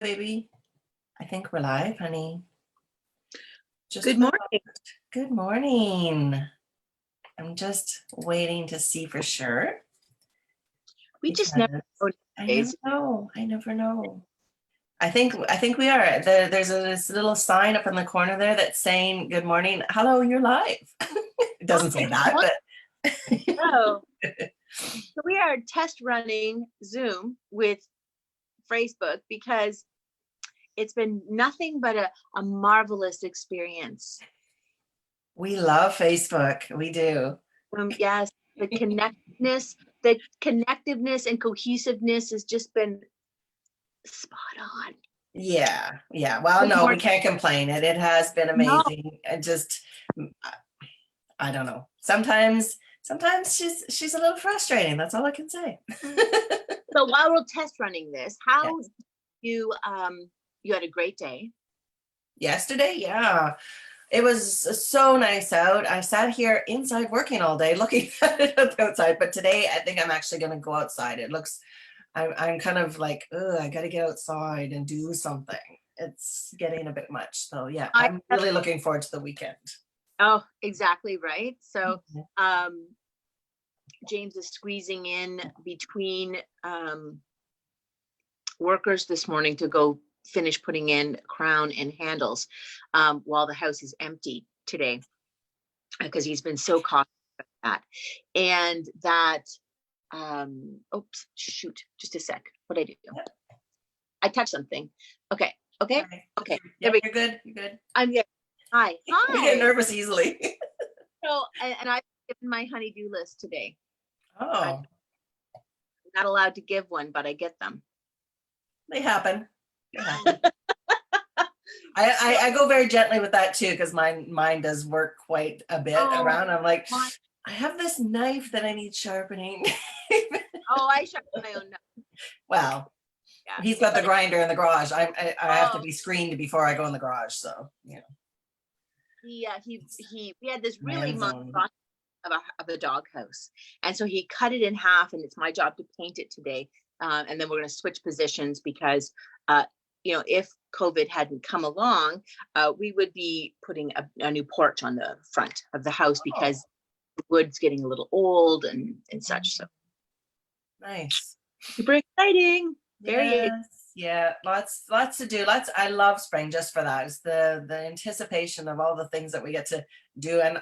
Baby, I think we're live, honey. Just Good morning. good morning. I'm just waiting to see for sure We just never because know I never nowadays. know. I never know. I think we are. There's this little sign up in the corner there that's saying "Good morning, hello, you're live." It doesn't say that, but Oh, so we are test running Zoom with Facebook because it's been nothing but a marvelous experience. we love Facebook. We do. Yes, the connectiveness and cohesiveness has just been spot on. Yeah, yeah. Well, Good no, we morning. can't complain. It has been No, amazing. And just I don't know. Sometimes she's a little frustrating. That's all I can say. so while we're test running this, how Yes. you had a great day. Yesterday, yeah. It was so nice out. I sat here inside working all day looking at it outside, but today I think I'm actually going to go outside. It looks I'm kind of like, ugh, I got to get outside and do something. It's getting a bit much. So yeah, I I'm really looking forward to the weekend. Oh, exactly right. So Mhm. James is squeezing in between workers this morning to go finish putting in crown and handles while the house is empty today because he's been so cautious of that. And that, oops, shoot, just a sec. What did I do? Yep. I touched something. Okay, okay, Okay. okay. Yeah, There we go. you're good. You're good. I'm good. Hi, I get hi. nervous easily. So, and I've given my honey-do list today. I'm Oh, not allowed to give one, but I get them. they happen. They happen. I go very gently with that too because mine does work quite a bit Oh, around. I'm like, my, I have this knife that I need sharpening. I sharpen my own knife. Well, Yeah, he's got the but grinder in the garage. I have to oh, be screened before I go in the garage. So we had this really man zone. monstrosity of a doghouse, and so he cut it in half, and it's my job to paint it today. And then we're going to switch positions because, if COVID hadn't come along, we would be putting a new porch on the front of the house Oh, because the wood's getting a little old and such. So nice. super exciting. Very. Yes, yeah, lots to do. I love spring just for that. It's the anticipation of all the things that we get to do. And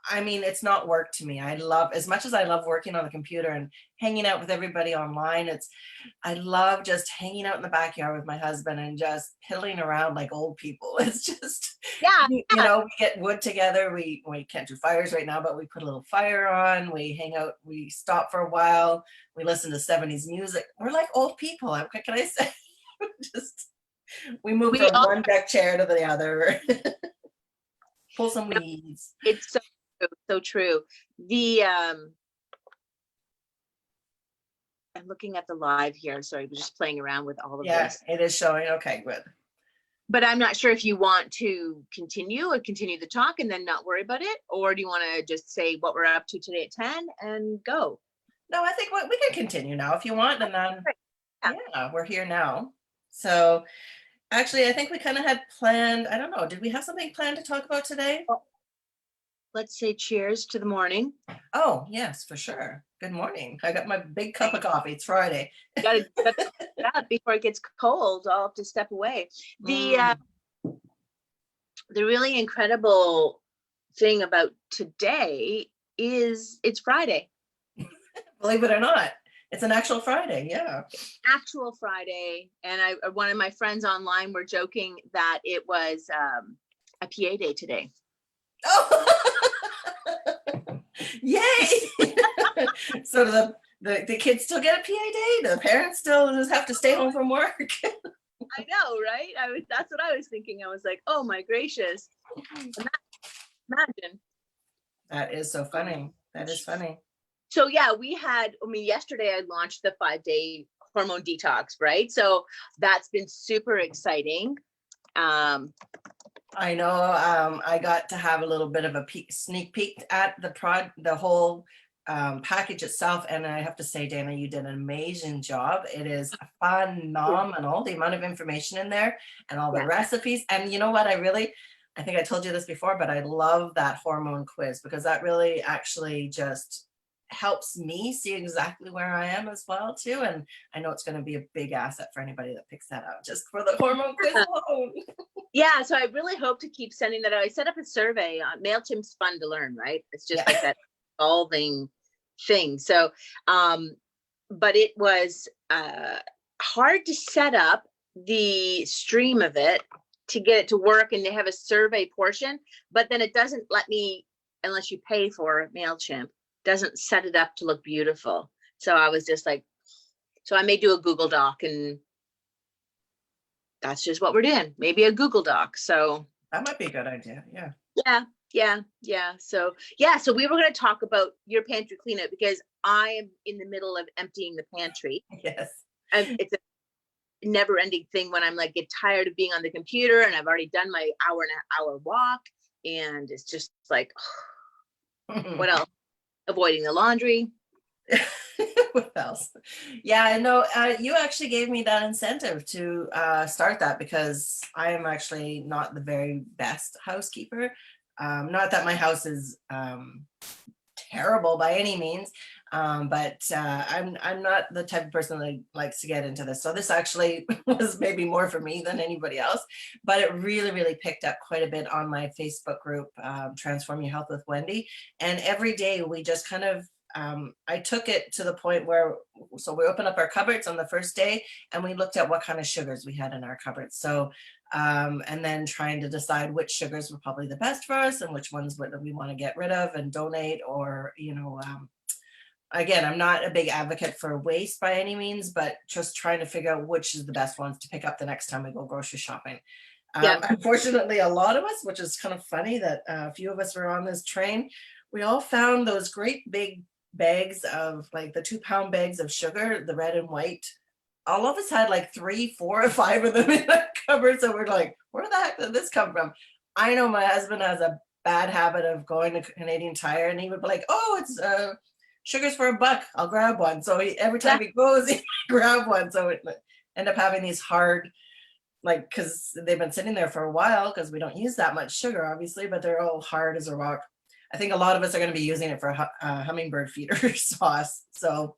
I mean, it's not work to me. I love as much as I love working on the computer and hanging out with everybody online. I love just hanging out in the backyard with my husband and just piddling around like old people. It's just, Yeah, we get wood together. We can't do fires right now, but we put a little fire on. We hang out. We stop for a while. We listen to 70s music. We're like old people. What can I say? Just we move we from all. one deck chair to the other, pull some No, weeds. it's so true. The I'm looking at the live here. Sorry, we're just playing around with all of Yeah, this. it is showing. Okay, good. But I'm not sure if you want to continue the talk and then not worry about it, or do you want to just say what we're up to today at 10 and go? No, I think we can continue now if you want, and then Yeah. yeah, we're here now. So actually, I think we kind of had planned. I don't know. Did we have something planned to talk about today? Let's say cheers to the morning. Oh, yes, for sure. Good morning. I got my big cup of coffee. It's Friday. Got to that before it gets cold. I'll have to step away. Mm. The really incredible thing about today is it's Friday. Believe it or not, it's an actual Friday. Yeah. Actual Friday, and one of my friends online were joking that it was a PA day today. Oh, yay! So the kids still get a PA day? The parents still just have to stay home from work? I know, right? That's what I was thinking. I was like, oh my gracious. Imagine. That is so funny. That is funny. So yeah, yesterday I launched the 5-day hormone detox, right? So that's been super exciting. I know. I got to have a little bit of a sneak peek at the whole package itself. And I have to say, Dana, you did an amazing job. It is phenomenal, the amount of information in there and all the Yeah. recipes. And you know what? I think I told you this before, but I love that hormone quiz because that really actually just helps me see exactly where I am as well too. And I know it's going to be a big asset for anybody that picks that out just for the hormone quiz alone. Yeah, so I really hope to keep sending that out. I set up a survey on MailChimp's fun to learn, right? It's just Yeah. like that evolving thing. So, but it was hard to set up the stream of it to get it to work and to have a survey portion, but then it doesn't let me, unless you pay for MailChimp, doesn't set it up to look beautiful. So I was just like, so I may do a Google Doc, and that's just what we're doing. Maybe a Google Doc. So That might be a good idea. Yeah. yeah. So yeah, so we were going to talk about your pantry cleanup because I am in the middle of emptying the pantry. Yes. And it's a never ending thing when I'm like, get tired of being on the computer and I've already done my hour walk. And it's just like, what else? Avoiding the laundry. What else? Yeah, I know. You actually gave me that incentive to start that because I am actually not the very best housekeeper. Not that my house is terrible by any means, but I'm not the type of person that likes to get into this. So this actually was maybe more for me than anybody else, but it really picked up quite a bit on my Facebook group, Transform Your Health with Wendy. And every day we just kind of I took it to the point where, so we opened up our cupboards on the first day and we looked at what kind of sugars we had in our cupboards. So, and then trying to decide which sugars were probably the best for us and which ones would we want to get rid of and donate, or, again, I'm not a big advocate for waste by any means, but just trying to figure out which is the best ones to pick up the next time we go grocery shopping. Yeah. Unfortunately, a lot of us, which is kind of funny that a few of us were on this train, we all found those great big bags of like the 2-pound bags of sugar, the red and white. All of us had like 3, 4, or 5 of them in our cupboard. So we're like, where the heck did this come from? I know my husband has a bad habit of going to Canadian Tire and he would be like, oh, it's sugars for $1. I'll grab one. So every time he goes, he grab one. So it end up having these hard, like, because they've been sitting there for a while because we don't use that much sugar, obviously, but they're all hard as a rock. I think a lot of us are going to be using it for hummingbird feeder sauce. So,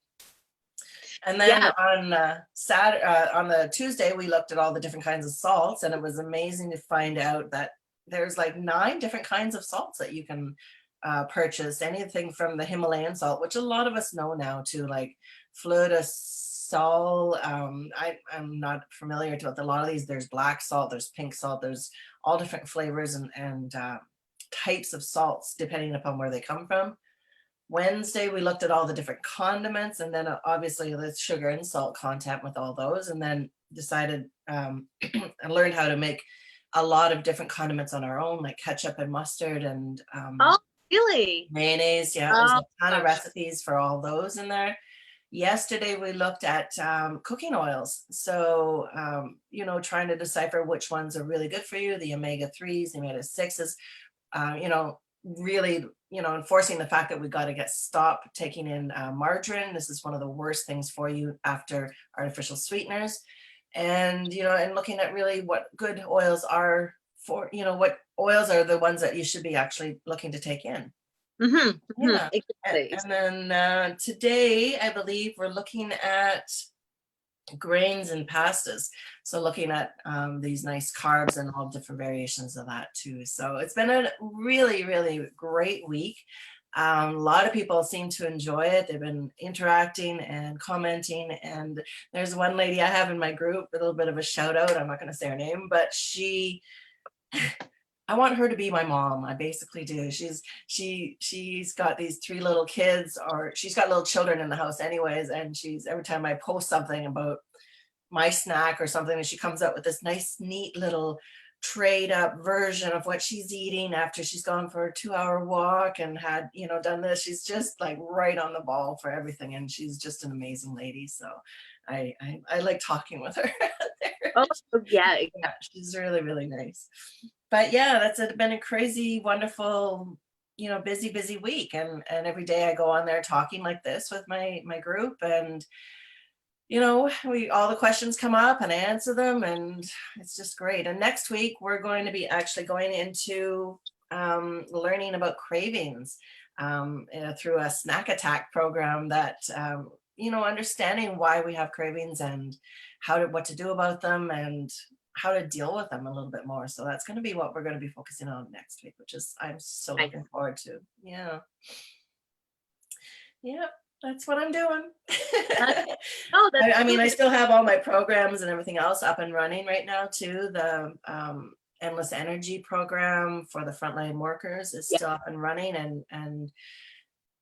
and then on on the Tuesday, we looked at all the different kinds of salts, and it was amazing to find out that there's like 9 different kinds of salts that you can purchase. Anything from the Himalayan salt, which a lot of us know now, to like fleur de salt. I'm not familiar with a lot of these. There's black salt, there's pink salt, there's all different flavors and types of salts depending upon where they come from. Wednesday, we looked at all the different condiments and then obviously the sugar and salt content with all those, and then decided and learned how to make a lot of different condiments on our own, like ketchup and mustard and Oh, really? mayonnaise. Yeah, there's a ton of recipes for all those in there. Yesterday, we looked at cooking oils. So, trying to decipher which ones are really good for you, the omega-3s, the omega-6s, really, enforcing the fact that we got to stop taking in margarine. This is one of the worst things for you after artificial sweeteners. And, and looking at really what good oils are for, what oils are the ones that you should be actually looking to take in. Yeah. Exactly. And then today, I believe we're looking at grains and pastas. So looking at these nice carbs and all different variations of that too. So it's been a really great week. A lot of people seem to enjoy it. They've been interacting and commenting. And there's one lady I have in my group, a little bit of a shout out. I'm not going to say her name, but I want her to be my mom. I basically do. She's got these 3 little kids, or she's got little children in the house anyways. And every time I post something about my snack or something, and she comes up with this nice, neat little trade up version of what she's eating after she's gone for a 2-hour walk and had, done this. She's just like right on the ball for everything. And she's just an amazing lady. So I like talking with her. Oh, yeah. Yeah, she's really nice. But yeah, been a crazy, wonderful busy week, and every day I go on there talking like this with my group, and we all the questions come up and I answer them, and it's just great. And next week we're going to be actually going into learning about cravings through a snack attack program that understanding why we have cravings and what to do about them and how to deal with them a little bit more. So that's going to be what we're going to be focusing on next week, which is I'm so Nice. looking forward to. Yeah. Yeah, that's what I'm doing. Oh, that's I mean, I good. still have all my programs and everything else up and running right now too. The Endless Energy program for the frontline workers is Yeah. still up and running, and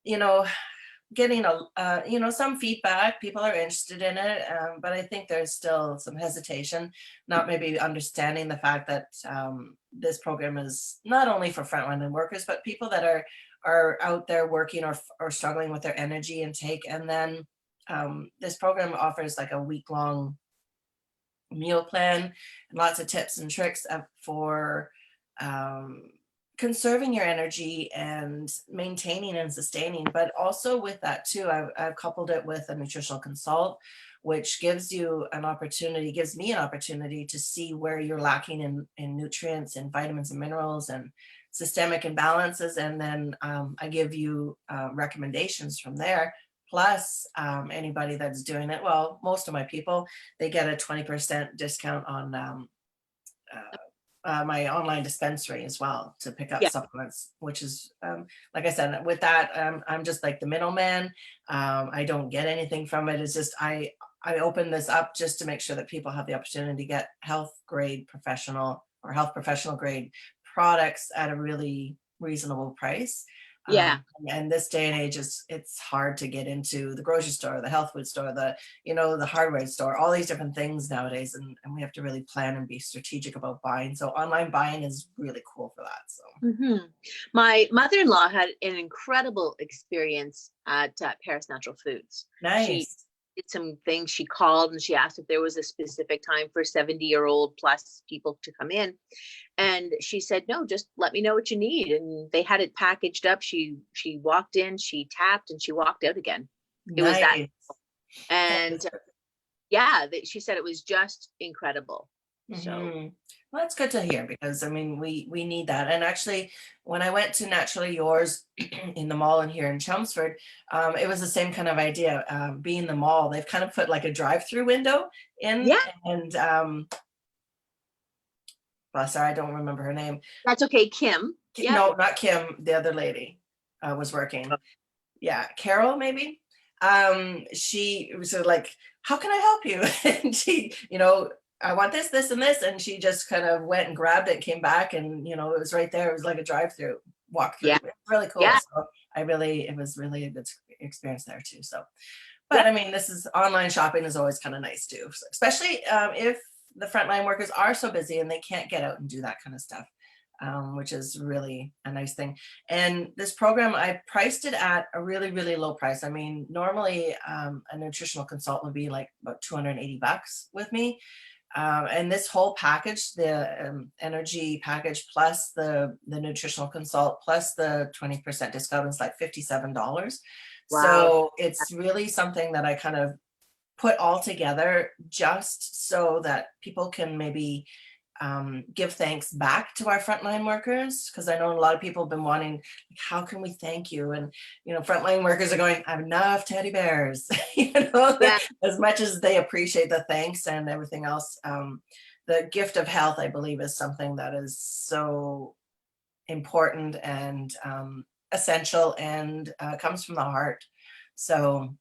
you know, getting some feedback. People are interested in it, but I think there's still some hesitation, not maybe understanding the fact that this program is not only for frontline workers, but people that are out there working or struggling with their energy intake. And then this program offers like a week-long meal plan and lots of tips and tricks for um, conserving your energy and maintaining and sustaining. But also with that too, I've coupled it with a nutritional consult, which gives me an opportunity to see where you're lacking in nutrients and vitamins and minerals and systemic imbalances. And then I give you recommendations from there. Plus, anybody that's doing it, well, most of my people, they get a 20% discount on my online dispensary as well to pick up Yeah. supplements, which is, like I said, with that, I'm just like the middleman. I don't get anything from it. It's just, I open this up just to make sure that people have the opportunity to get health professional grade products at a really reasonable price. Yeah. And this day and age it's hard to get into the grocery store, the health food store, the hardware store, all these different things nowadays. And we have to really plan and be strategic about buying. So online buying is really cool for that. So My mother-in-law had an incredible experience at Paris Natural Foods. She nice. did some things. She called and she asked if there was a specific time for 70-year-old plus people to come in. And she said, no, just let me know what you need. And they had it packaged up. She walked in, she tapped, and she walked out again. It was that. Nice. And yeah, she said it was just incredible. So Well, that's good to hear, because I mean we need that. And actually, when I went to Naturally Yours in the mall in here in Chelmsford, it was the same kind of idea. Being the mall, they've kind of put like a drive-through window in. yeah, And well, sorry, I don't remember her name. that's okay. Kim. Yeah. No, not Kim. The other lady was working. Yeah, Carol, maybe. She was sort of like, how can I help you? And she, I want this, this, and this. And she just kind of went and grabbed it, came back, and, it was right there. It was like a drive-through, walk through. Yeah. It was really cool. Yeah. So it was really a good experience there too. So, but I mean, online shopping is always kind of nice too, especially if the frontline workers are so busy and they can't get out and do that kind of stuff. Which is really a nice thing. And this program, I priced it at a really, really low price. I mean, normally a nutritional consult would be like about $280 with me. And this whole package, the energy package, plus the nutritional consult, plus the 20% discount is like $57. Wow. So it's really something that I kind of put all together just so that people can maybe give thanks back to our frontline workers, because I know a lot of people have been wanting, how can we thank you? And frontline workers are going, I have enough teddy bears. Yeah. As much as they appreciate the thanks and everything else, the gift of health, I believe, is something that is so important and essential, and comes from the heart. So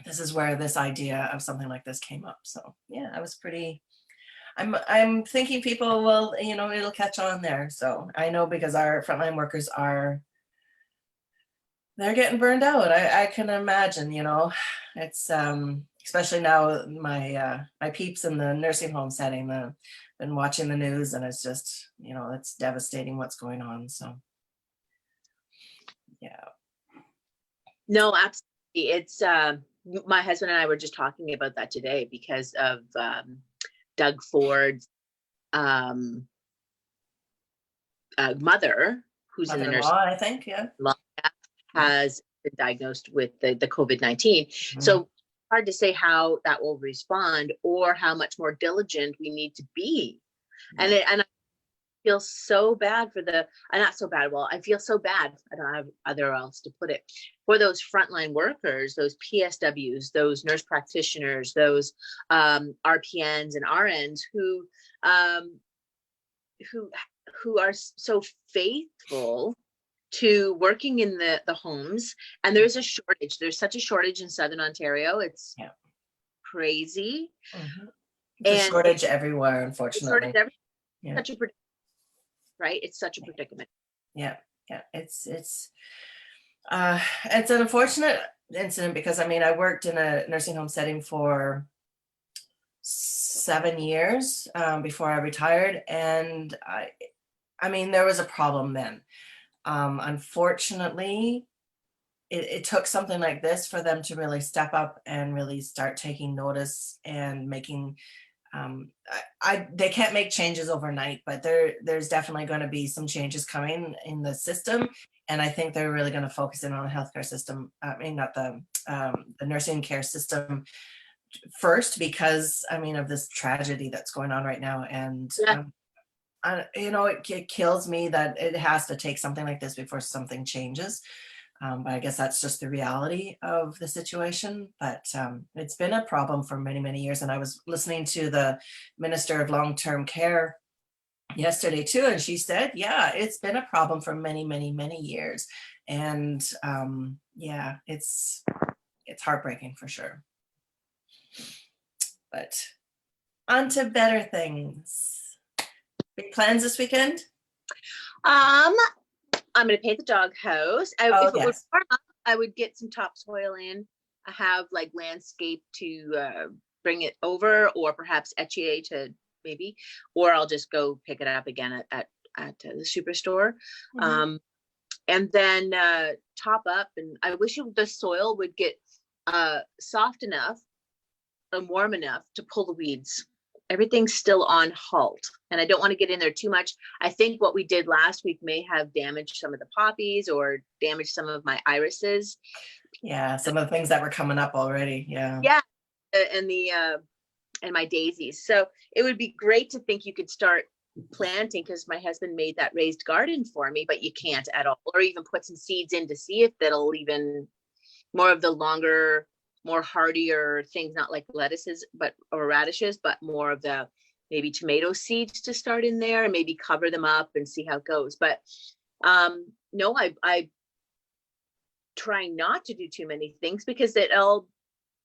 this is where this idea of something like this came up. So yeah, I was pretty. I'm thinking people will, it'll catch on there. So I know, because our frontline workers they're getting burned out. I can imagine, it's especially now my peeps in the nursing home setting, been watching the news, and it's just, it's devastating what's going on. So yeah. No, absolutely. It's my husband and I were just talking about that today because of Doug Ford's mother, who's in the nursing Mother-in-law, I think, yeah. home, has been diagnosed with the COVID-19. Mhm. So hard to say how that will respond or how much more diligent we need to be. And I feel so bad for not so bad. Well, I feel so bad. I don't have other else to put it, for those frontline workers, those PSWs, those nurse practitioners, those RPNs and RNs who are so faithful to working in the homes. And there's a shortage. There's such a shortage in Southern Ontario. It's crazy. Mhm. There's a And shortage everywhere, it's unfortunately. Yeah. Right? It's such a predicament. Yeah. Yeah. It's an unfortunate incident because I mean, I worked in a nursing home setting for 7 years before I retired, and I mean, there was a problem then. Unfortunately, it took something like this for them to really step up and really start taking notice and making they can't make changes overnight, but there's definitely going to be some changes coming in the system, and I think they're really going to focus in on the healthcare system. I mean, not the nursing care system first, because I mean of this tragedy that's going on right now, and Yeah. it kills me that it has to take something like this before something changes. But I guess that's just the reality of the situation. But it's been a problem for many, many years. And I was listening to the Minister of Long-Term Care yesterday too, and she said, yeah, it's been a problem for many, many, many years. And yeah, it's heartbreaking for sure. But on to better things. Big plans this weekend? I'm going to paint the doghouse. Oh, If it yes. were warm, I would get some topsoil in. I have like landscape to bring it over, or perhaps etchier to maybe, or I'll just go pick it up again at the superstore. Mhm. And then top up. And I wish the soil would get soft enough and warm enough to pull the weeds. Everything's still on halt, and I don't want to get in there too much. I think what we did last week may have damaged some of the poppies or damaged some of my irises. Yeah, some of the things that were coming up already. Yeah. Yeah, and my daisies. So it would be great to think you could start planting, because my husband made that raised garden for me, but you can't at all. Or even put some seeds in to see if that'll even more of the longer, more hardier things, not like lettuces or radishes, but more of the maybe tomato seeds to start in there, and maybe cover them up and see how it goes. But no, I try not to do too many things, because it all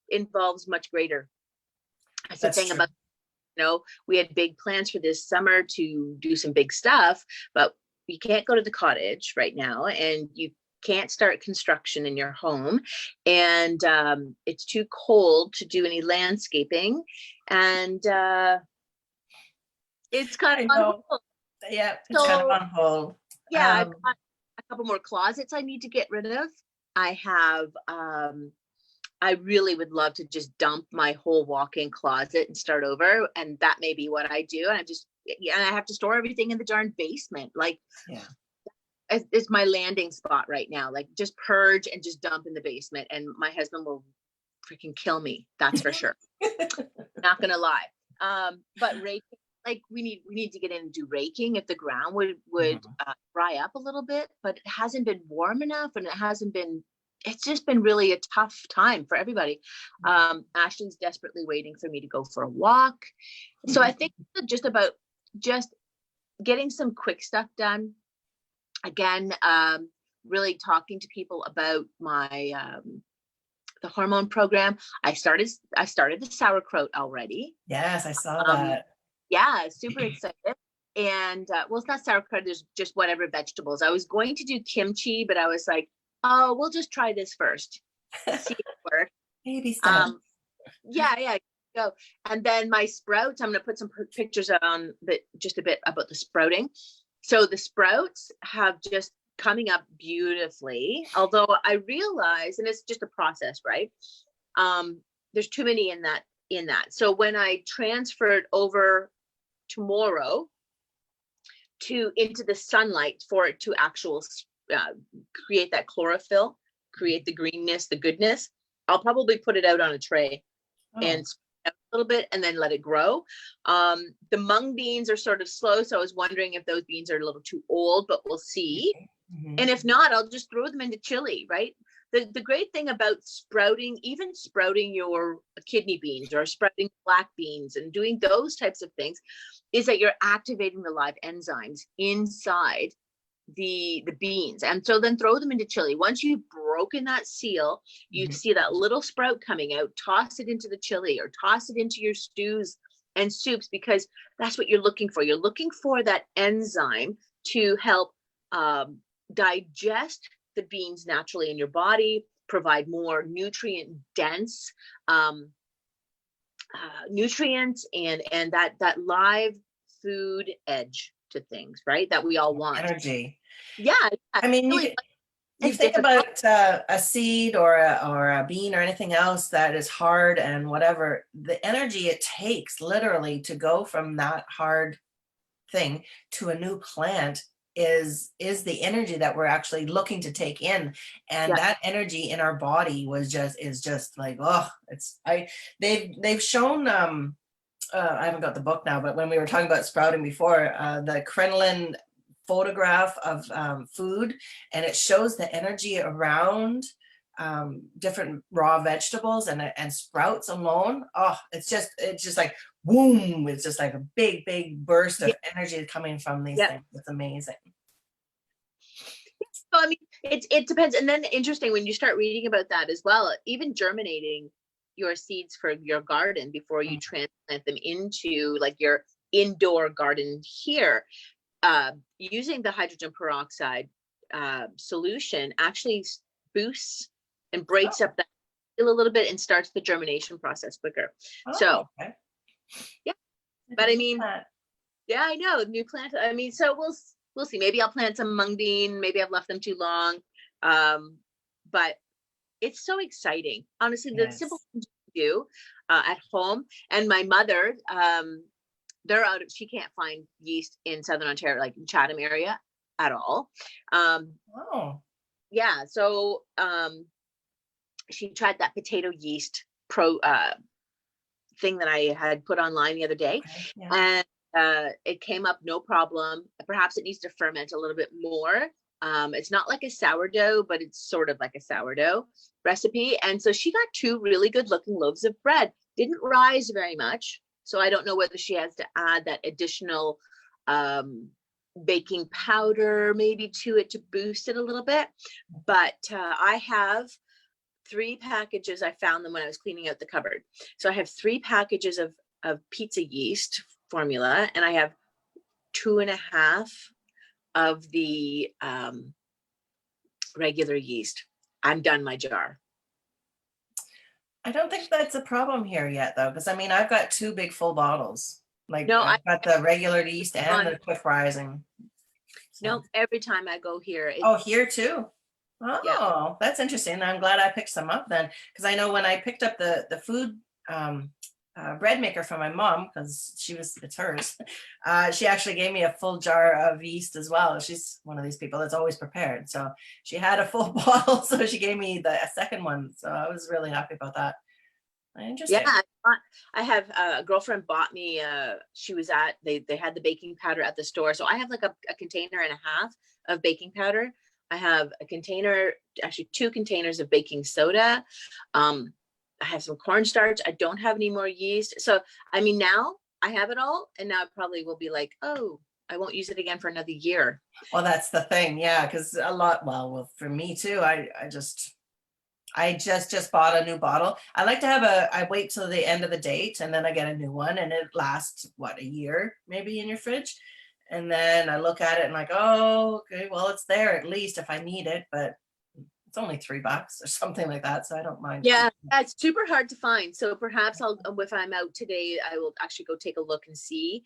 involves much greater. That's the thing true. about, we had big plans for this summer to do some big stuff, but you can't go to the cottage right now, and you can't start construction in your home, and it's too cold to do any landscaping, and it's kind of on hold. Yeah, it's kind of on hold. Yeah, I've got a couple more closets I need to get rid of. I have I really would love to just dump my whole walk-in closet and start over, and that may be what I do. And I have to store everything in the darn basement. Like, yeah. It's my landing spot right now. Like, just purge and just dump in the basement, and my husband will freaking kill me. That's for sure. Not gonna lie. But raking, like we need to get in and do raking if the ground would dry up a little bit, but it hasn't been warm enough, and it's just been really a tough time for everybody. Ashley's desperately waiting for me to go for a walk. So I think just about just getting some quick stuff done. Again, really talking to people about my the hormone program. I started the sauerkraut already. Yes, I saw that. Yeah, super excited. And well, it's not sauerkraut, there's just whatever vegetables. I was going to do kimchi, but I was like, oh, we'll just try this first, see if it works. Baby steps. Yeah, go. And then my sprouts, I'm going to put some pictures on just a bit about the sprouting. So the sprouts have just coming up beautifully, although I realize, and it's just a process, right? There's too many in that. So when I transferred over tomorrow into the sunlight for it to create that chlorophyll, create the greenness, the goodness. I'll probably put it out on a tray and a little bit and then let it grow. The mung beans are sort of slow, so I was wondering if those beans are a little too old, but we'll see. And if not, I'll just throw them into chili, right? The great thing about sprouting, even sprouting your kidney beans or sprouting black beans and doing those types of things, is that you're activating the live enzymes inside the beans. And so then throw them into chili. Once you've broken that seal, you see that little sprout coming out, toss it into the chili or toss it into your stews and soups, because that's what you're looking for. You're looking for that enzyme to help digest the beans naturally in your body, provide more nutrient dense nutrients and that live food edge to things, right? That we all want. Energy. Yeah. I mean, really, you think about a seed or a bean or anything else that is hard and whatever, the energy it takes literally to go from that hard thing to a new plant is the energy that we're actually looking to take in, and that energy in our body is just like, oh, they've shown I haven't got the book now, but when we were talking about sprouting before, the crinoline photograph of food, and it shows the energy around different raw vegetables and sprouts alone. Oh, it's just like boom, it's just like a big burst of energy coming from these things. It's amazing. So I mean, it depends. And then interesting when you start reading about that as well, even germinating your seeds for your garden before you transplant them into like your indoor garden here, using the hydrogen peroxide solution actually boosts and breaks up that a little bit and starts the germination process quicker. But I mean, yeah, I know, new plant. I mean, so we'll see. Maybe I'll plant some mung bean. Maybe I've left them too long. But it's so exciting. Honestly, the simple things you do at home. And my mother, she can't find yeast in Southern Ontario, like in Chatham area at all. Yeah. So she tried that potato yeast thing that I had put online the other day. And it came up no problem. Perhaps it needs to ferment a little bit more. It's not like a sourdough, but it's sort of like a sourdough recipe. And so she got 2 really good looking loaves of bread. Didn't rise very much. So I don't know whether she has to add that additional baking powder maybe to it to boost it a little bit. But I have 3 packages. I found them when I was cleaning out the cupboard. So I have 3 packages of pizza yeast formula, and I have 2.5 of the regular yeast. I'm done my jar. I don't think that's a problem here yet, though, because I mean, I've got 2 big full bottles. Like, no, I've got the regular yeast and the quick rising. No, every time I go here. Here too. Oh, that's interesting. I'm glad I picked some up then, because I know when I picked up the food bread maker from my mom, because it's hers. She actually gave me a full jar of yeast as well. She's one of these people that's always prepared. So she had a full bottle, so she gave me a second one. So I was really happy about that. Interesting. Yeah, I have a girlfriend bought me. They had the baking powder at the store, so I have like a container and a half of baking powder. I have a container, actually 2 containers of baking soda. I have some cornstarch. I don't have any more yeast. So, I mean, now I have it all, and now I probably will be like, oh, I won't use it again for another year. Well, that's the thing. Yeah. Cause for me too, I just bought a new bottle. I like to I wait till the end of the date and then I get a new one, and it lasts a year maybe in your fridge. And then I look at it and like, oh, okay, well, it's there at least if I need it, but it's only $3 or something like that. So I don't mind. Yeah, it's super hard to find. So perhaps if I'm out today, I will actually go take a look and see.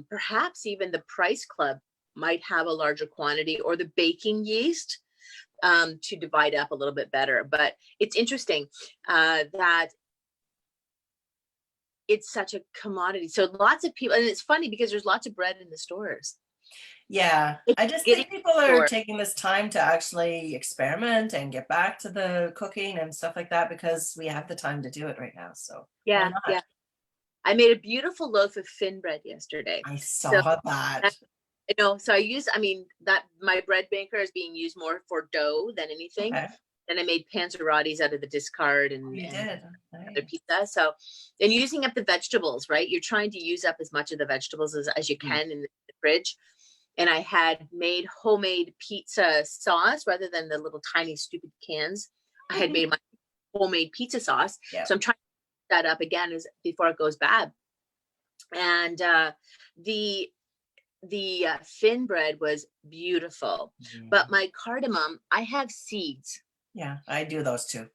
Perhaps even the Price Club might have a larger quantity, or the baking yeast to divide up a little bit better. But it's interesting that it's such a commodity. So lots of people, and it's funny because there's lots of bread in the stores. Yeah, It's I just getting think people are short. taking this time to actually experiment and get back to the cooking and stuff like that because we have the time to do it right now. So why Yeah, not? yeah. I made a beautiful loaf of thin bread yesterday. I So saw that. so I mean, that my bread maker is being used more for dough than anything. Okay. And I made panzerottis out of the discard Oh, you and did. other Nice. pizza. So, and using up the vegetables, right? You're trying to use up as much of the vegetables as you Mm. can in the fridge. And I had made homemade pizza sauce rather than the little tiny stupid cans. I had made my homemade pizza sauce. Yeah. So I'm trying to that up again as before it goes bad. And the thin bread was beautiful, but my cardamom, I have seeds. Yeah, I do those too.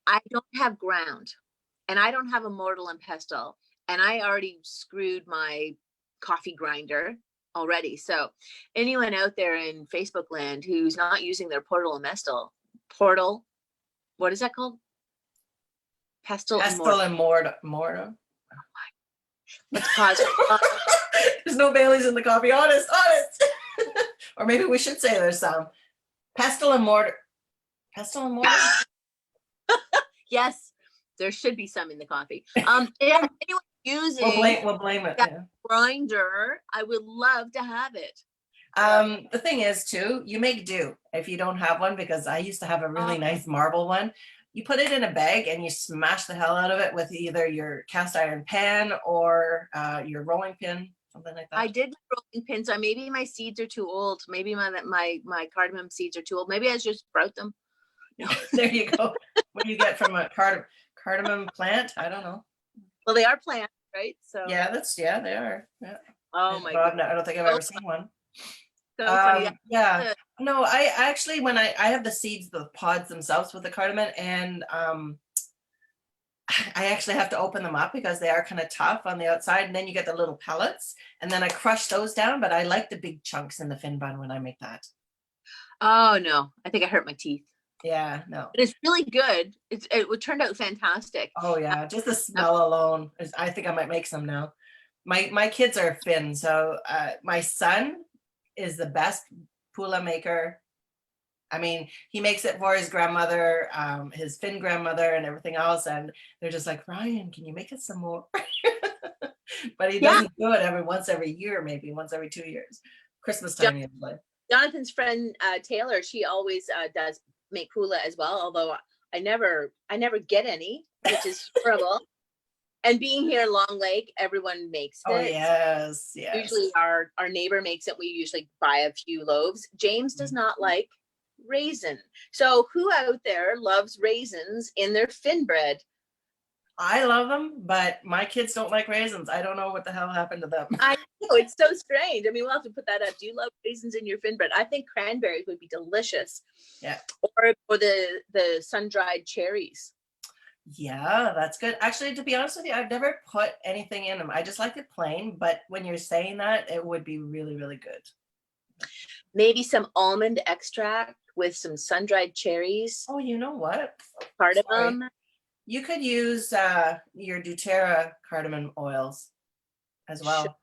I don't have ground, and I don't have a mortal and pestle, and I already screwed my coffee grinder already. So anyone out there in Facebook land who's not using their portal, what is that called? Pestle and Pestle mortar. and mortar. Let's pause. There's no Baileys in the coffee. Honest. Or maybe we should say there's some. Pestle and mortar. Pestle and mortar. Yes, there should be some in the coffee. Yeah, anyone using We'll blame it. that Yeah. grinder, I would love to have it. The thing is too, you make do if you don't have one, because I used to have a really nice marble one. You put it in a bag and you smash the hell out of it with either your cast iron pan or your rolling pin, something like that. I did rolling pins. So maybe my seeds are too old. Maybe my cardamom seeds are too old. Maybe I just sprout them. No. There you go. What do you get from a cardamom plant? I don't know. Well, they are plants, right? So Yeah, they are. Yeah. oh my God, god, I don't think I've ever seen one. so funny. Yeah. No, I actually, when I have the seeds, the pods themselves with the cardamom, and I actually have to open them up because they are kind of tough on the outside, and then you get the little pellets, and then I crush those down, but I like the big chunks in the fin bun when I make that. Oh no, I think I hurt my teeth. Yeah, no. But it's really good. It turned out fantastic. Oh yeah, just the smell alone. I think I might make some now. My kids are Finn, so my son is the best pula maker. I mean, he makes it for his grandmother, his Finn grandmother, and everything else, and they're just like, Ryan, can you make it some more? But he doesn't do it every year, maybe once every 2 years. Christmas time usually. Jonathan's friend Taylor, she always does make pula as well, although I never get any, which is horrible. And being here in Long Lake, everyone makes it. Oh yes, yes. Usually our neighbor makes it. We usually buy a few loaves. James does not like raisin. So who out there loves raisins in their fin bread? I love them, but my kids don't like raisins. I don't know what the hell happened to them. I know, it's so strange. I mean, we'll have to put that up. Do you love raisins in your fin bread? I think cranberries would be delicious. Yeah. Or the sun-dried cherries. Yeah, that's good. Actually, to be honest with you, I've never put anything in them. I just like it plain, but when you're saying that, it would be really, really good. Maybe some almond extract with some sun-dried cherries. Oh, you know what? Cardamom. Sorry. You could use your doTERRA cardamom oils as well. Sure.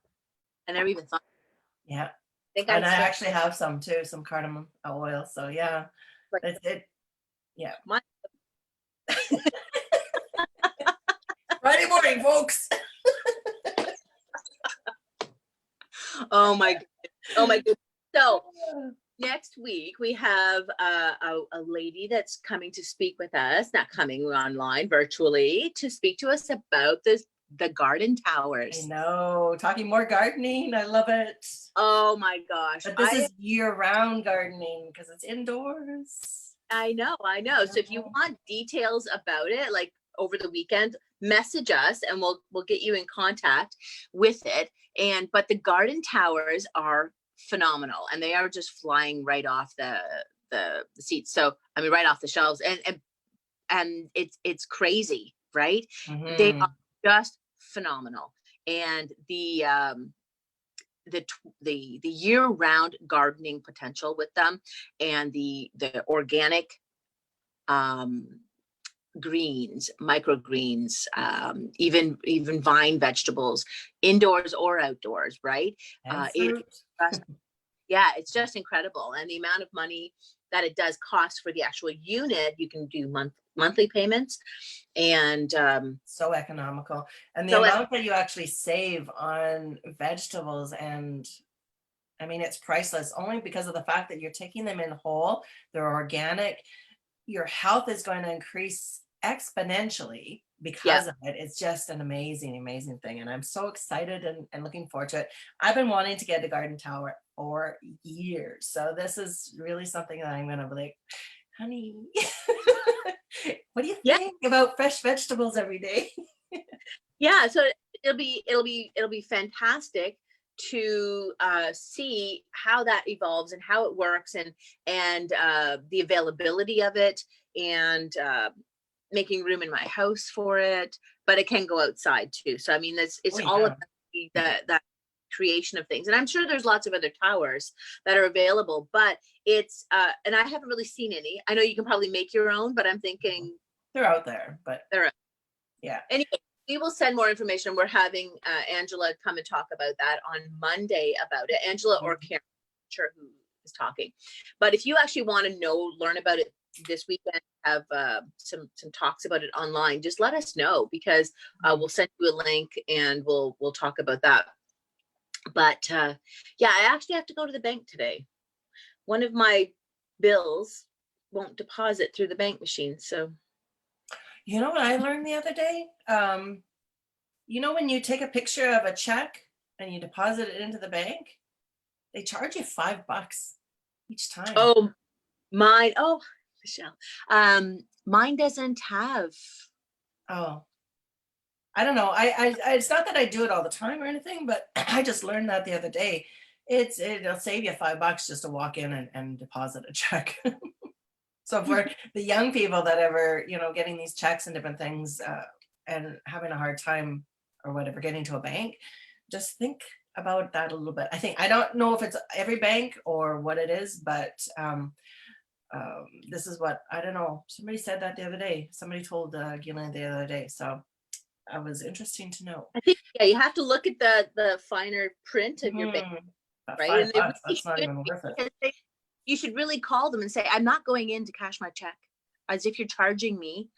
I never even thought. Yeah. I I actually have some too, some cardamom oil. So yeah, that's it. Yeah. Friday morning, folks. Oh my goodness. So next week we have a lady that's coming to speak with us, not coming online, virtually, to speak to us about the garden towers. I know, talking more gardening. I love it. Oh my gosh. But this is year-round gardening because it's indoors. I know. So if you want details about it, like over the weekend, message us and we'll get you in contact with it. But the garden towers are phenomenal, and they are just flying right off the seats. So I mean, right off the shelves, and it's crazy, right? Mm-hmm. They are just phenomenal, and the year-round gardening potential with them, and the organic greens, microgreens, even vine vegetables, indoors or outdoors, right? It's just Yeah, it's just incredible. And the amount of money that it does cost for the actual unit, you can do monthly payments. And So economical. And the so amount that you actually save on vegetables, and I mean, it's priceless only because of the fact that you're taking them in whole, they're organic. Your health is going to increase exponentially yeah, because of it. It's just an amazing, amazing thing. And I'm so excited and looking forward to it. I've been wanting to get a garden tower for years. So this is really something that I'm going to be like, honey, what do you yeah, think about fresh vegetables every day? yeah. So it'll be fantastic to see how that evolves and how it works, and the availability of it, and making room in my house for it. But it can go outside too. So I mean, Oh, it's all yeah. about that creation of things. And I'm sure there's lots of other towers that are available, but it's and I haven't really seen any. I know you can probably make your own, but I'm thinking They're out there, but they're yeah. anyway. We will send more information. We're having Angela come and talk about that on Monday about it. Angela or Karen, I'm sure who is talking. But if you actually want to learn about it this weekend, have some talks about it online, just let us know, because we'll send you a link and we'll talk about that. But yeah, I actually have to go to the bank today. One of my bills won't deposit through the bank machine, so. You know what I learned the other day? You know, when you take a picture of a check and you deposit it into the bank, they charge you $5 each time. Oh, mine. Oh, Michelle. Mine doesn't have. Oh, I don't know. It's not that I do it all the time or anything, but I just learned that the other day. It'll save you $5 just to walk in and deposit a check. So for the young people that ever, getting these checks and different things, and having a hard time or whatever getting to a bank, just think about that a little bit. I don't know if it's every bank or what it is, but this is what, I don't know. Somebody said that the other day. Somebody told Gillian the other day. So it was interesting to know. I think, yeah, you have to look at the finer print of your bank, But right? And they $5, really that's not should even be, worth it. because you should really call them and say, I'm not going in to cash my check, as if you're charging me,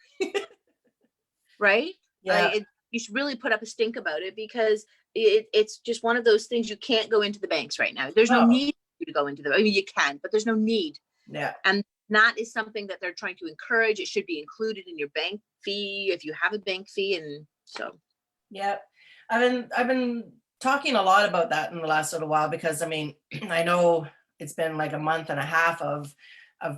right? Yeah. You should really put up a stink about it, because it's just one of those things. You can't go into the banks right now. There's no Oh, need for you to go into them. I mean, you can, but there's no need. yeah. And that is something that they're trying to encourage. It should be included in your bank fee if you have a bank fee. And so, Yeah. I've been talking a lot about that in the last little while, because I mean, I know it's been like a month and a half of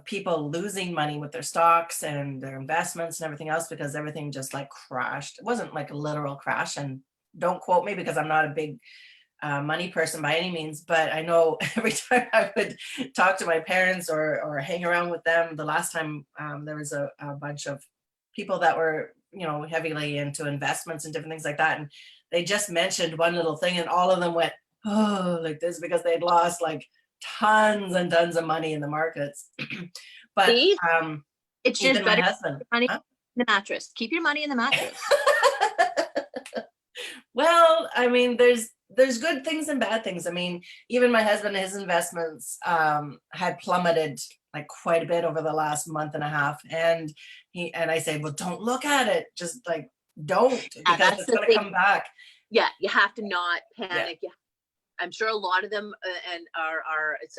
people losing money with their stocks and their investments and everything else, because everything just like crashed. It wasn't like a literal crash, and don't quote me because I'm not a big money person by any means, but I know every time I would talk to my parents or hang around with them, the last time there was a bunch of people that were, heavily into investments and different things like that. And they just mentioned one little thing and all of them went, oh, like this, because they'd lost like tons and tons of money in the markets. But see, it's just even my better husband. money Huh? in the mattress. Keep your money in the mattress. Well, I mean, there's good things and bad things. I mean, even my husband, his investments had plummeted like quite a bit over the last month and a half. And I say, well, don't look at it. Just like don't, Yeah, because that's it's the gonna thing. come back. Yeah, you have to not Yeah. panic. I'm sure a lot of them and are.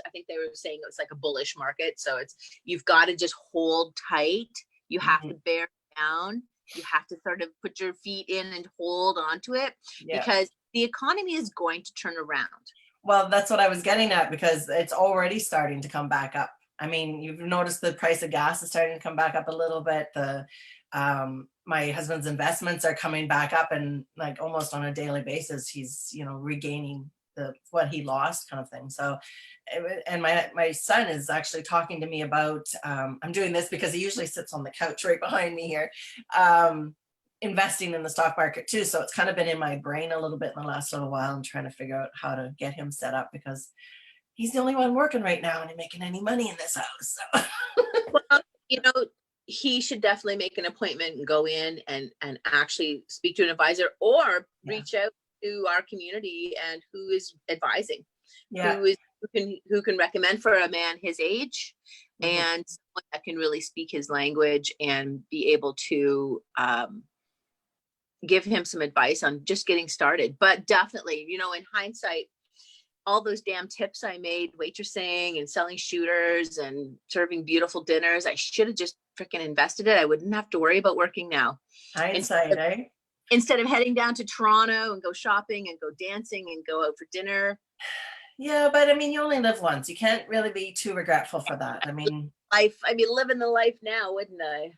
I think they were saying it was like a bullish market. So you've got to just hold tight. You have to bear down. You have to sort of put your feet in and hold onto it, Yeah. because the economy is going to turn around. Well, that's what I was getting at, because it's already starting to come back up. I mean, you've noticed the price of gas is starting to come back up a little bit. My husband's investments are coming back up, and like almost on a daily basis, he's, regaining what he lost, kind of thing. So, and my son is actually talking to me about, I'm doing this because he usually sits on the couch right behind me here, investing in the stock market too. So it's kind of been in my brain a little bit in the last little while, and trying to figure out how to get him set up, because he's the only one working right now and making any money in this house. So. Well, he should definitely make an appointment and go in and actually speak to an advisor, or reach out to our community and who is advising, Yeah. who is who can recommend for a man his age, Mhm. and someone that can really speak his language and be able to give him some advice on just getting started. But definitely, in hindsight, all those damn tips I made waitressing and selling shooters and serving beautiful dinners, I should have just freaking invested it. I wouldn't have to worry about working now. Instead Hindsight, of, eh? instead of heading down to Toronto and go shopping and go dancing and go out for dinner. Yeah, but I mean, you only live once. You can't really be too regretful for that. I mean, I'd be living the life now, wouldn't I?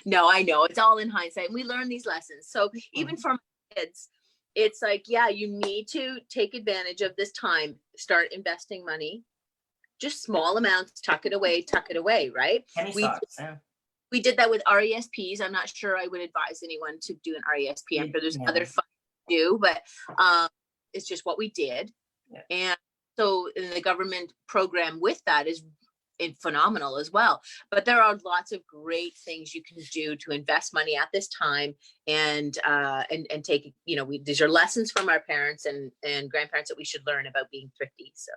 No, I know it's all in hindsight. And we learn these lessons. So even for my kids, it's like, yeah, you need to take advantage of this time, start investing money, just small amounts, tuck it away, right? penny We stocks. Yeah. we did that with RESPs. I'm not sure I would advise anyone to do an RESP. I'm sure there's Yeah. other fun to do, but it's just what we did. Yeah. And so the government program with that is phenomenal as well. But there are lots of great things you can do to invest money at this time and take, these are lessons from our parents and grandparents that we should learn about being thrifty. So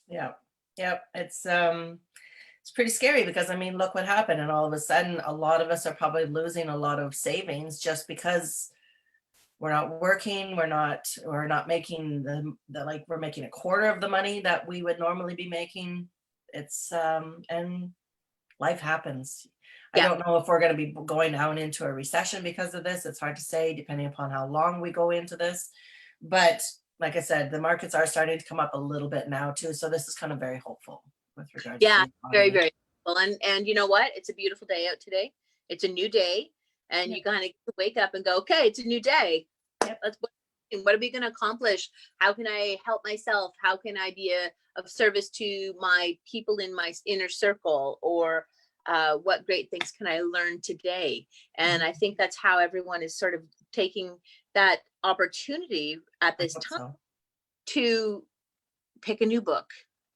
Yeah. Yep. It's pretty scary because I mean, look what happened. And all of a sudden, a lot of us are probably losing a lot of savings just because we're not working, we're not making the like we're making a quarter of the money that we would normally be making. It's and life happens. I yeah, don't know if we're going to be going down into a recession because of this. It's hard to say depending upon how long we go into this. But like I said, the markets are starting to come up a little bit now too. So this is kind of very hopeful with regards to yeah, the very, economy. very well. And you know what? It's a beautiful day out today. It's a new day. And Yep. you kind of wake up and go, okay, it's a new day. Yep. What are we going to accomplish? How can I help myself? How can I be of service to my people in my inner circle? Or what great things can I learn today? And I think that's how everyone is sort of taking that opportunity at I this hope time so. to pick a new book,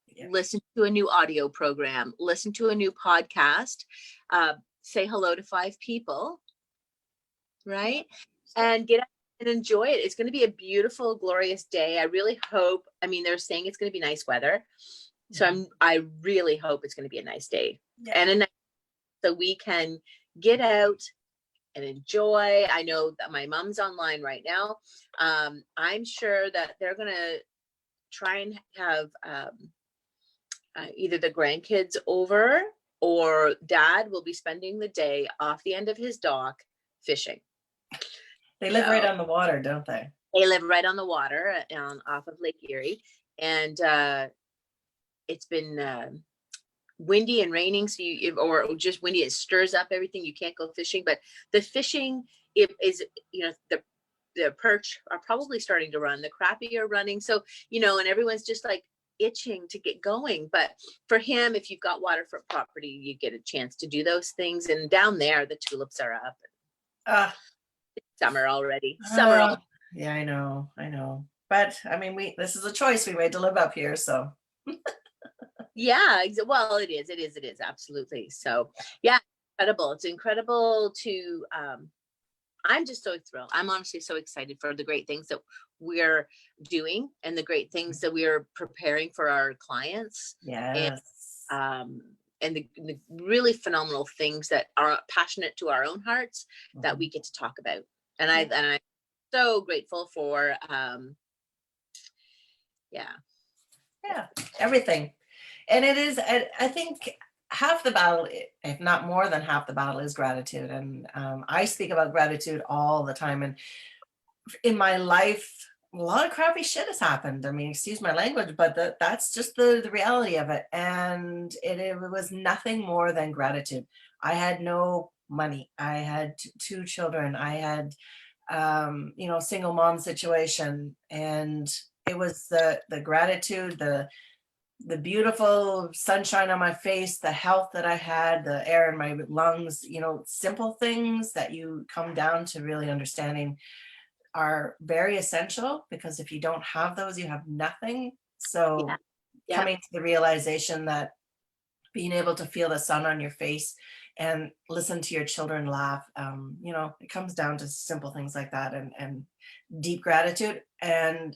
Yeah. listen to a new audio program, listen to a new podcast, say hello to 5 people, right? And get out and enjoy it. It's going to be a beautiful, glorious day. I really hope, I mean, they're saying it's going to be nice weather. So I really hope it's going to be a nice day and a nice, so we can get out and enjoy. I know that my mom's online right now. I'm sure that they're going to try and have either the grandkids over or dad will be spending the day off the end of his dock fishing. They live right on the water, don't they? They live right on the water off of Lake Erie. And it's been windy and raining. So or just windy, it stirs up everything. You can't go fishing, but the fishing is, the perch are probably starting to run, the crappie are running. So, and everyone's just like itching to get going. But for him, if you've got waterfront property, you get a chance to do those things. And down there, the tulips are up. Uh, Summer already. Yeah, I know. But I mean, this is a choice we made to live up here. So Yeah, well, it is absolutely. So yeah, incredible. It's incredible to I'm just so thrilled. I'm honestly so excited for the great things that we're doing and the great things that we are preparing for our clients. yes. And the really phenomenal things that are passionate to our own hearts that we get to talk about. And I'm so grateful for Everything. And it is, I think half the battle, if not more than half the battle, is gratitude. And I speak about gratitude all the time. And in my life, a lot of crappy shit has happened. I mean, excuse my language, but that's just the reality of it. And it was nothing more than gratitude. I had no money. I had 2 children. I had, single mom situation. And it was the gratitude, the beautiful sunshine on my face, the health that I had, the air in my lungs, simple things that you come down to really understanding are very essential, because if you don't have those, you have nothing. So coming to the realization that being able to feel the sun on your face and listen to your children laugh, it comes down to simple things like that, and deep gratitude. And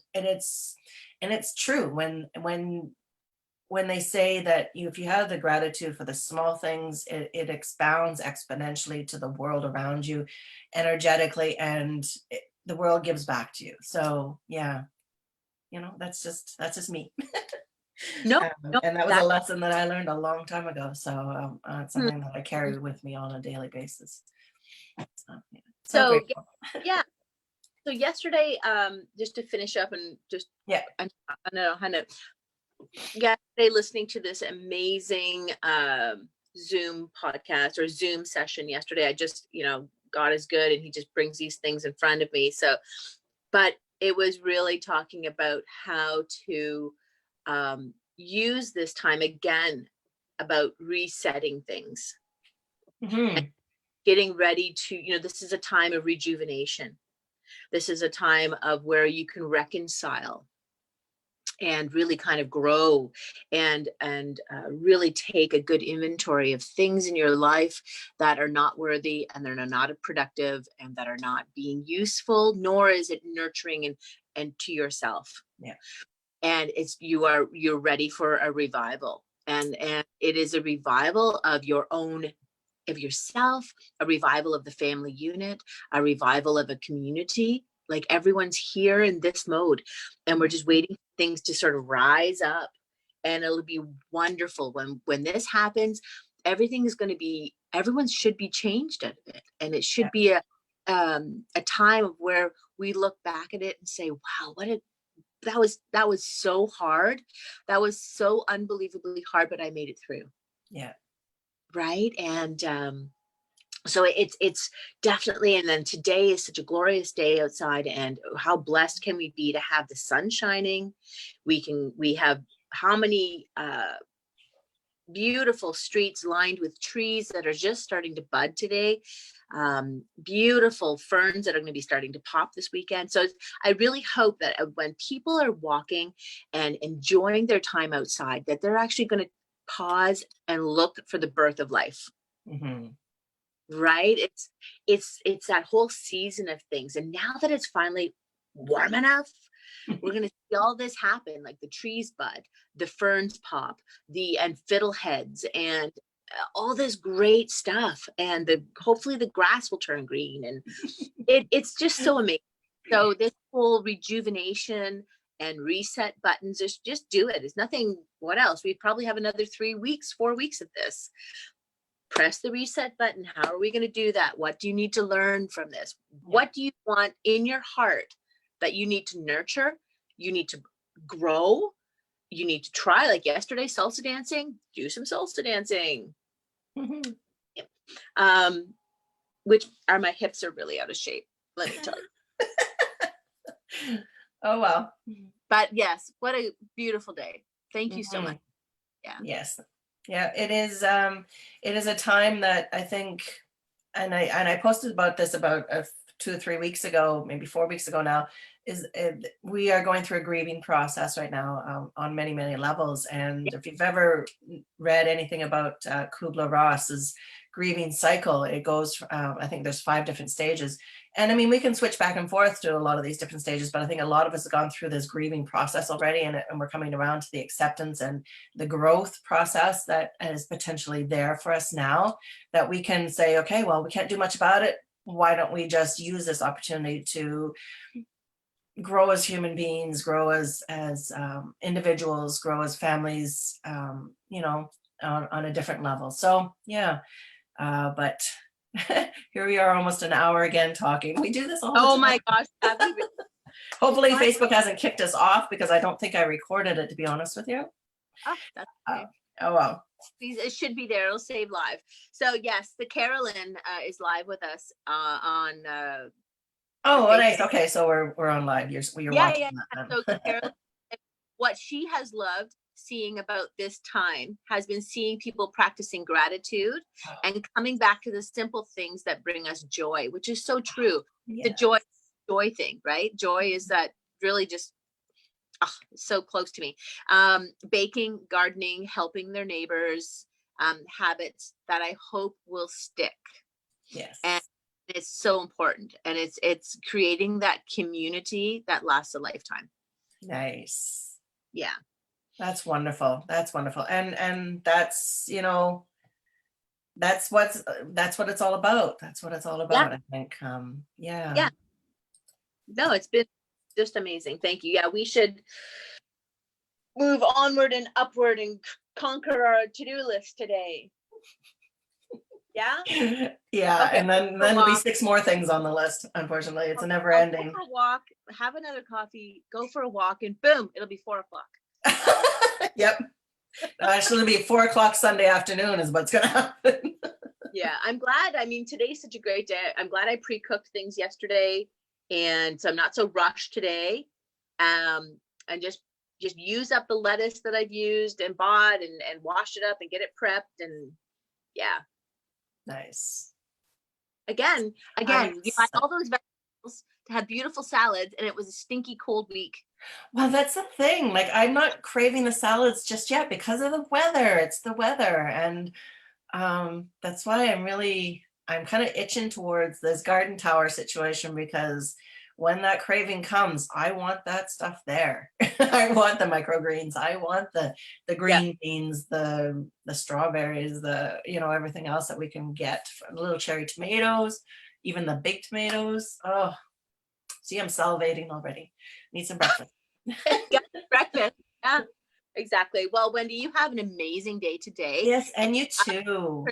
and it's true when they say that if you have the gratitude for the small things, it expounds exponentially to the world around you energetically, and the world gives back to you. So yeah, that's just me. No, no, And that was a that, lesson that I learned a long time ago. So it's hmm. something that I carry with me on a daily basis. So, yeah. So So grateful. yeah. So yesterday, just to finish up and just, Yeah. I don't know how to, yesterday listening to this amazing Zoom podcast or Zoom session yesterday. I just, God is good and he just brings these things in front of me. So, but it was really talking about how to use this time again about resetting things and Hmm. getting ready to, this is a time of rejuvenation. This is a time of where you can reconcile and really kind of grow and really take a good inventory of things in your life that are not worthy and that are not productive and that are not being useful, nor is it nurturing and to yourself. Yeah. And you're ready for a revival, and it is a revival of your own, of yourself, a revival of the family unit, a revival of a community. Like everyone's here in this mode, and we're just waiting for things to sort of rise up, and it'll be wonderful when this happens. Everything is going to be, everyone should be changed out of it, and it should Yeah. be a time of where we look back at it and say, "Wow, that was so hard, that was so unbelievably hard, but I made it through." Yeah. Right. And so it's definitely, and then today is such a glorious day outside, and how blessed can we be to have the sun shining. We have how many beautiful streets lined with trees that are just starting to bud today, beautiful ferns that are going to be starting to pop this weekend. So I really hope that when people are walking and enjoying their time outside, that they're actually going to pause and look for the birth of life. Hmm. Right. It's that whole season of things, and now that it's finally warm enough, we're going to see all this happen, like the trees bud, the ferns pop, and fiddleheads, and all this great stuff, and hopefully the grass will turn green, and it's just so amazing. So this whole rejuvenation and reset buttons, just do it. It's nothing. What else? We probably have another 3 weeks, 4 weeks of this. Press the reset button. How are we going to do that? What do you need to learn from this? What do you want in your heart that you need to nurture? You need to grow. You need to try, like yesterday, salsa dancing. Do some salsa dancing. Hmm. Um, which my hips are really out of shape, let me tell you. Oh, well. But yes, what a beautiful day. Thank you so Hmm. much. Yeah. Yes. Yeah, it is a time that I think, and I posted about this about 2 or 3 weeks ago, maybe 4 weeks ago now, we are going through a grieving process right now, on many, many levels. And if you've ever read anything about Kubler-Ross's grieving cycle, it goes, I think there's 5 different stages. And I mean, we can switch back and forth to a lot of these different stages, but I think a lot of us have gone through this grieving process already, and we're coming around to the acceptance and the growth process that is potentially there for us now, that we can say, okay, well, we can't do much about it. Why don't we just use this opportunity to grow as human beings, grow as individuals, grow as families, on a different level. So yeah, but here we are, almost an hour again talking. We do this all the Oh time. my gosh. Hopefully Facebook hasn't kicked us off, because I don't think I recorded it, to be honest with you. Oh, that's Uh, okay. oh well. It should be there. It'll save live. So yes, the Carolyn is live with us on the Oh, Facebook. nice. Okay, so we're on live. You're Yeah, watching yeah. that So then. Carolyn, what she has loved seeing about this time has been seeing people practicing gratitude and coming back to the simple things that bring us joy, which is so true. The Yeah. joy thing, right? Joy is that really just so close to me. Baking, gardening, helping their neighbors, habits that I hope will stick. And Yes. it's so important. And it's creating that community that lasts a lifetime. Nice. Yeah. That's wonderful. That's wonderful. And that's, you know, that's what it's all about. That's what it's all Yeah. about, I think. Yeah. Yeah. No, it's been just amazing. Thank you. Yeah, we should move onward and upward and conquer our to-do list today. Yeah. Yeah, Okay. and then there'll be 6 more things on the list. Unfortunately, it's a never I'll go ending. for a walk, have another coffee, go for a walk, and boom, it'll be 4 o'clock. Yep. Actually, it'll be 4 o'clock Sunday afternoon is what's gonna happen. Yeah, I'm glad. I mean, today's such a great day. I'm glad I pre-cooked things yesterday, and so I'm not so rushed today. And just use up the lettuce that I've used and bought, and wash it up and get it prepped, and yeah. Nice. Again, I'm you buy all those vegetables to have beautiful salads, and it was a stinky cold week. Well, that's the thing. Like, I'm not craving the salads just yet because of the weather. It's the weather. And that's why I'm kind of itching towards this garden tower situation, because when that craving comes, I want that stuff there. I want the microgreens. I want the Yeah. green beans, the strawberries, everything else that we can get, little cherry tomatoes, even the big tomatoes. Oh, see, I'm salivating already. Need some breakfast. Yeah, breakfast. Yeah, exactly. Well, Wendy, you have an amazing day today. Yes, and you too.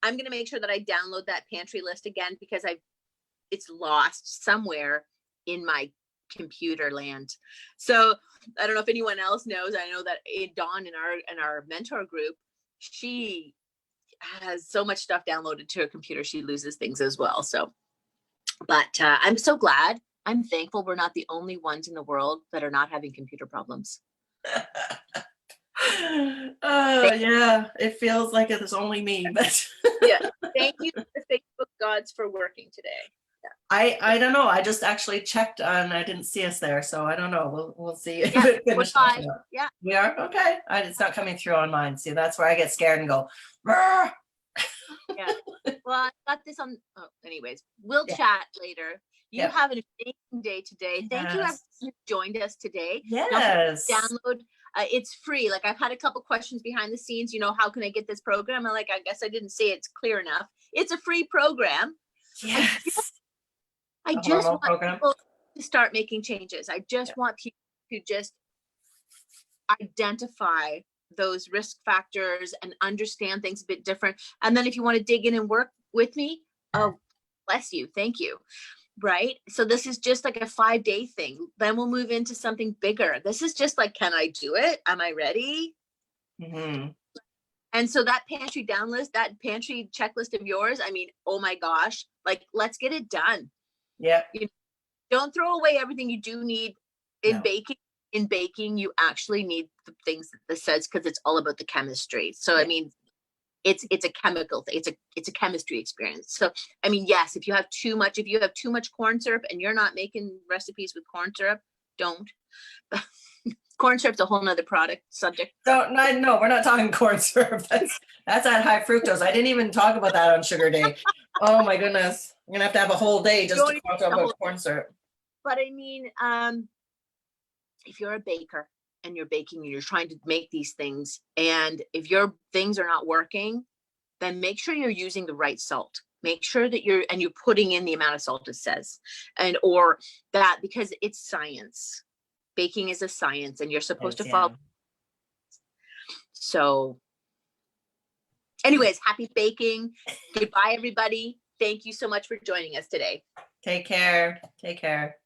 I'm going to make sure that I download that pantry list again, because it's lost somewhere in my computer land. So I don't know if anyone else knows. I know that Dawn in our mentor group, she has so much stuff downloaded to her computer, she loses things as well. So, but I'm so glad. I'm thankful we're not the only ones in the world that are not having computer problems. Oh, yeah, it feels like it's only me, but Yeah. Thank you to the Facebook gods for working today. Yeah. I don't know. I just actually checked and I didn't see us there, so I don't know. We'll see if Yeah, it finished off or not. yeah. We are okay. It's not coming through on mine. See, that's where I get scared and go. "Rrr." Yeah. Well, I got this on. Oh, anyways, we'll Yeah. chat later. You Yep. have an amazing day today. Thank you, everyone Yes. who joined us today. Yes. Download. It's free. Like, I've had a couple questions behind the scenes. How can I get this program? I'm like, I guess I didn't say it's clear enough. It's a free program. Yes. I A just hormone want program. people to start making changes. I just want people to just identify those risk factors and understand things a bit different. And then if you want to dig in and work with me, oh, bless you. Thank you. Right. So this is just like a 5-day thing. Then we'll move into something bigger. This is just like, can I do it? Am I ready? Mm-hmm. And so that pantry down list, that pantry checklist of yours, I mean, oh my gosh, like, let's get it done. Yeah. Don't throw away everything you do need in No. baking. In baking, you actually need the things that this says, because it's all about the chemistry. So, Yeah. I mean, it's a chemical thing. It's a chemistry experience. So, I mean, yes, if you have too much corn syrup and you're not making recipes with corn syrup, don't. Corn syrup's a whole nother subject. So no, we're not talking corn syrup. That's at high fructose. I didn't even talk about that on sugar day. Oh my goodness. I'm gonna have to have a whole day just to talk about corn syrup. But I mean, if you're a baker and you're baking and you're trying to make these things, and if your things are not working, then make sure you're using the right salt. Make sure that you're putting in the amount of salt it says, or that, because it's science. Baking is a science, and you're supposed to follow. So anyways, happy baking. Goodbye, everybody. Thank you so much for joining us today. Take care. Take care.